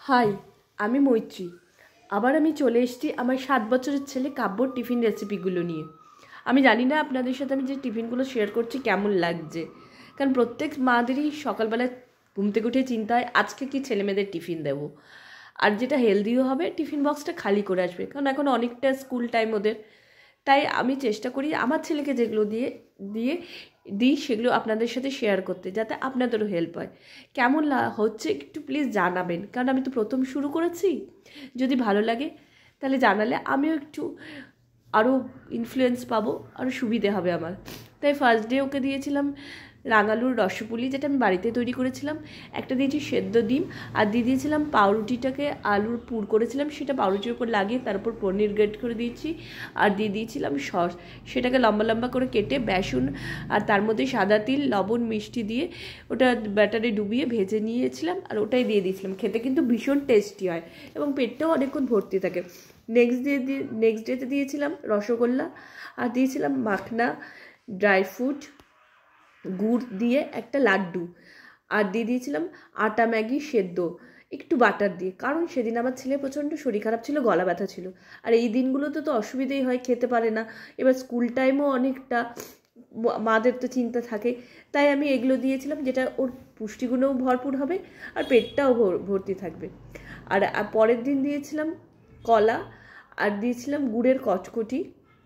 High, আমি মৈত্রী। আবার আমি চলে এসেছি আমার 7 বছরের ছেলে কাব্যর টিফিন রেসিপিগুলো নিয়ে। আমি জানি না আপনাদের সাথে আমি যে টিফিনগুলো শেয়ার করছি কেমন লাগছে, কারণ প্রত্যেক মাদেরই সকালবেলা ঘুম থেকে উঠে চিন্তা হয় আজকে কি ছেলেমেয়েদের টিফিন দেবো, আর যেটা হেলদিও হবে, টিফিন বক্সটা খালি করে আসবে, কারণ এখন অনেকটা স্কুল টাইম ওদের। তাই আমি চেষ্টা করি আমার ছেলেকে যেগুলো দিয়ে দিয়ে দিই সেগুলো আপনাদের সাথে শেয়ার করতে, যাতে আপনাদেরও হেল্প হয়। কেমন হচ্ছে একটু প্লিজ জানাবেন, কারণ আমি তো প্রথম শুরু করেছি। যদি ভালো লাগে তাহলে জানালে আমিও একটু আরও ইনফ্লুয়েন্স পাবো, আরও সুবিধে হবে আমার। তাই ফার্স্ট ডে ওকে দিয়েছিলাম রাঙালুর রসপুলি, যেটা আমি বাড়িতে তৈরি করেছিলাম। একটা দিয়েছি সেদ্ধ ডিম, আর দিয়ে দিয়েছিলাম পাউরুটিটাকে আলুর পুর করেছিলাম, সেটা পাউরুটির উপর লাগিয়ে তার উপর পনির গ্রেট করে দিয়েছি, আর দিয়ে দিয়েছিলাম সস। সেটাকে লম্বা লম্বা করে কেটে বেসন আর তার মধ্যে সাদা তিল, লবণ, মিষ্টি দিয়ে ওটা ব্যাটারে ডুবিয়ে ভেজে নিয়েছিলাম, আর ওটাই দিয়ে দিয়েছিলাম। খেতে কিন্তু ভীষণ টেস্টি হয় এবং পেটটাও অনেকক্ষণ ভর্তি থাকে। নেক্সট ডেতে দিয়েছিলাম রসগোল্লা, আর দিয়েছিলাম মাখনা, ড্রাই ফ্রুট, গুড় দিয়ে একটা লাড্ডু, আর দিয়ে দিয়েছিলাম আটা ম্যাগি সেদ্ধ একটু বাটার দিয়ে, কারণ সেদিন আমার ছেলে প্রচণ্ড শরীর খারাপ ছিল, গলা ব্যথা ছিল। আর এই দিনগুলোতে তো অসুবিধেই হয়, খেতে পারে না। এবার স্কুল টাইমও অনেকটা, মাদের তো চিন্তা থাকে। তাই আমি এগুলো দিয়েছিলাম, যেটা ওর পুষ্টিগুণও ভরপুর হবে আর পেটটাও ভর্তি থাকবে। আর পরের দিন দিয়েছিলাম কলা, আর দিয়েছিলাম গুড়ের কটকটি,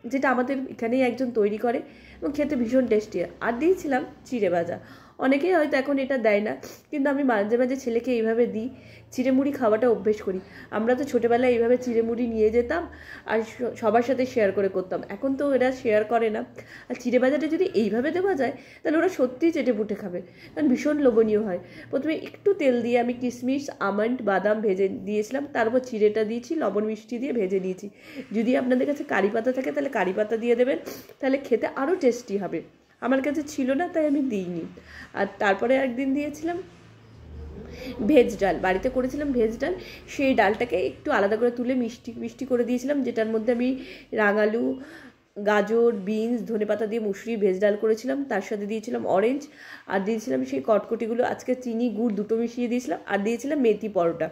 যেটা আমাদের এখানেই একজন তৈরি করে এবং খেতে ভীষণ টেস্টি। আর দিয়েছিলাম চিড়ে ভাজা। অনেকেই হয়তো এখন এটা দেয় না, কিন্তু আমি মাঝে মাঝে ছেলেকে এইভাবে দিই, চিড়ে মুড়ি খাওয়াটা অভ্যেস করি। আমরা তো ছোটোবেলায় এইভাবে চিড়ে মুড়ি নিয়ে যেতাম আর সবার সাথে শেয়ার করে করতাম, এখন তো এরা শেয়ার করে না। আর চিড়ে ভাজাটা যদি এইভাবে দেওয়া যায় তাহলে ওরা সত্যিই চেটে পুটে খাবে, কারণ ভীষণ লোভনীয় হয়। প্রথমে একটু তেল দিয়ে আমি কিশমিশ, আমন্ড, বাদাম ভেজে দিয়েছিলাম, তারপর চিড়েটা দিয়েছি, লবণ মিষ্টি দিয়ে ভেজে নিয়েছি। যদি আপনাদের কাছে কারি পাতা থাকে তাহলে কারি পাতা দিয়ে দেবেন, তাহলে খেতে আরও টেস্টি হবে। আমার কাছে ছিল না তাই আমি দিইনি। আর তারপরে একদিন দিয়েছিলাম ভেজ ডাল, বাড়িতে করেছিলাম ভেজ ডাল। সেই ডালটাকে একটু আলাদা করে তুলে মিষ্টি মিষ্টি করে দিয়েছিলাম, যেটার মধ্যে আমি রাঙালু, গাজর, বিনস, ধনেপাতা দিয়ে মুসুরি ভেজ ডাল করেছিলাম। তার সাথে দিয়েছিলাম অরেঞ্জ, আর দিয়েছিলাম সেই কটকটিগুলো, আজকে চিনি গুড় দুটো মিশিয়ে দিয়েছিলাম। আর দিয়েছিলাম মেথি পরোটা।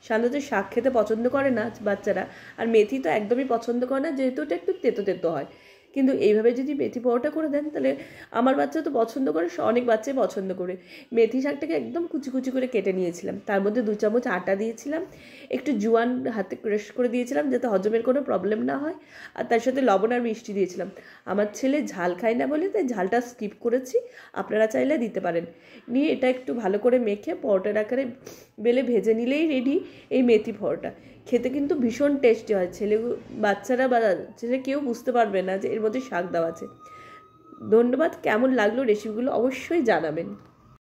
সাধারণত শাক খেতে পছন্দ করে না বাচ্চারা, আর মেথি তো একদমই পছন্দ করে না, যেহেতু ওটা একটু তেতো তেতো হয়। কিন্তু এইভাবে যদি মেথি পরোটা করে দেন তাহলে আমার বাচ্চা তো পছন্দ করে, অনেক বাচ্চাই পছন্দ করে। মেথি শাকটাকে একদম কুচি কুচি করে কেটে নিয়েছিলাম, তার মধ্যে 2 চামচ আটা দিয়েছিলাম, একটু জোয়ান হাতে ক্রাশ করে দিয়েছিলাম যাতে হজমের কোনো প্রবলেম না হয়, আর তার সাথে লবণ আর মিষ্টি দিয়েছিলাম। আমার ছেলে ঝাল খায় না বলে তাই ঝালটা স্কিপ করেছি, আপনারা চাইলে দিতে পারেন। নিয়ে এটা একটু ভালো করে মেখে পরোটার আকারে বেলে ভেজে নিলেই রেডি এই মেথি পরোটা। খেতে কিন্তু ভীষণ টেস্টি হয়, বাচ্চারা বা ছেলে কেউ বুঝতে পারবে না যে এর মধ্যে শাক দেওয়া আছে। ধন্যবাদ। কেমন লাগলো রেসিপিগুলো অবশ্যই জানাবেন।